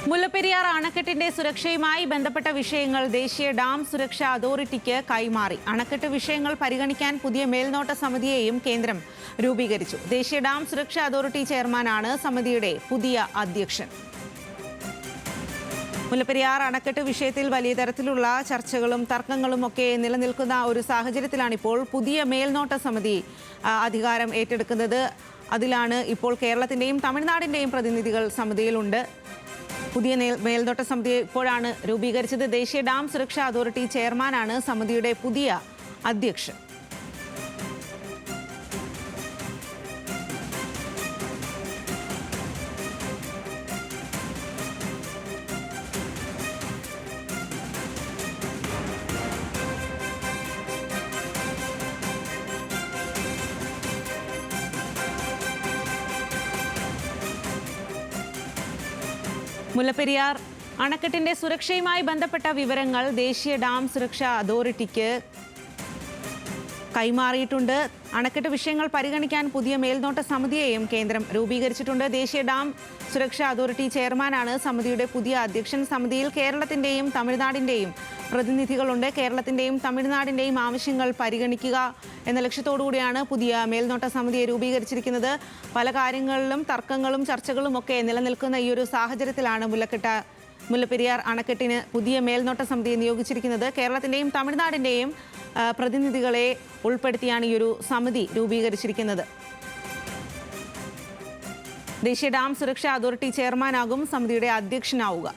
മുല്ലപ്പെരിയാർ അണക്കെട്ടിന്റെ സുരക്ഷയുമായി ബന്ധപ്പെട്ട വിഷയങ്ങൾ ദേശീയ ഡാം സുരക്ഷാ അതോറിറ്റിക്ക് കൈമാറി. അണക്കെട്ട് വിഷയങ്ങൾ പരിഗണിക്കാൻ പുതിയ മേൽനോട്ട സമിതിയെയും കേന്ദ്രം രൂപീകരിച്ചു. ദേശീയ ഡാം സുരക്ഷാ അതോറിറ്റി ചെയർമാനാണ് സമിതിയുടെ പുതിയ അധ്യക്ഷൻ. മുല്ലപ്പെരിയാർ അണക്കെട്ട് വിഷയത്തിൽ വലിയ തരത്തിലുള്ള ചർച്ചകളും തർക്കങ്ങളും ഒക്കെ നിലനിൽക്കുന്ന ഒരു സാഹചര്യത്തിലാണിപ്പോൾ പുതിയ മേൽനോട്ട സമിതി അധികാരം ഏറ്റെടുക്കുന്നത്. അതിലാണ് ഇപ്പോൾ കേരളത്തിന്റെയും തമിഴ്നാടിന്റെയും പ്രതിനിധികൾ സമിതിയിലുണ്ട്. പുതിയ മേൽനോട്ട സമിതി ഇപ്പോഴാണ് രൂപീകരിച്ചത്. ദേശീയ ഡാം സുരക്ഷാ അതോറിറ്റി ചെയർമാനാണ് സമിതിയുടെ പുതിയ അധ്യക്ഷൻ. മുല്ലപ്പെരിയാർ അണക്കെട്ടിന്റെ സുരക്ഷയുമായി ബന്ധപ്പെട്ട വിവരങ്ങൾ ദേശീയ ഡാം സുരക്ഷാ അതോറിറ്റിക്ക് കൈമാറിയിട്ടുണ്ട്. അണക്കെട്ട് വിഷയങ്ങൾ പരിഗണിക്കാൻ പുതിയ മേൽനോട്ട സമിതിയെയും കേന്ദ്രം രൂപീകരിച്ചിട്ടുണ്ട്. ദേശീയ ഡാം സുരക്ഷാ അതോറിറ്റി ചെയർമാനാണ് സമിതിയുടെ പുതിയ അധ്യക്ഷൻ. സമിതിയിൽ കേരളത്തിന്റെയും തമിഴ്നാടിന്റെയും പ്രതിനിധികളുണ്ട്. കേരളത്തിന്റെയും തമിഴ്നാടിന്റെയും ആവശ്യങ്ങൾ പരിഗണിക്കുക എന്ന ലക്ഷ്യത്തോടുകൂടിയാണ് പുതിയ മേൽനോട്ട സമിതിയെ രൂപീകരിച്ചിരിക്കുന്നത്. പല കാര്യങ്ങളിലും തർക്കങ്ങളും ചർച്ചകളും ഒക്കെ നിലനിൽക്കുന്ന ഈ ഒരു സാഹചര്യത്തിലാണ് മുല്ലപ്പെരിയാർ അണക്കെട്ടിന് പുതിയ മേൽനോട്ട സമിതിയെ നിയോഗിച്ചിരിക്കുന്നത്. കേരളത്തിന്റെയും തമിഴ്നാടിന്റെയും പ്രതിനിധികളെ ഉൾപ്പെടുത്തിയാണ് ഈ ഒരു സമിതി രൂപീകരിച്ചിരിക്കുന്നത്. ദേശീയ ഡാം സുരക്ഷാ അതോറിറ്റി ചെയർമാനാകും സമിതിയുടെ അധ്യക്ഷനാവുക.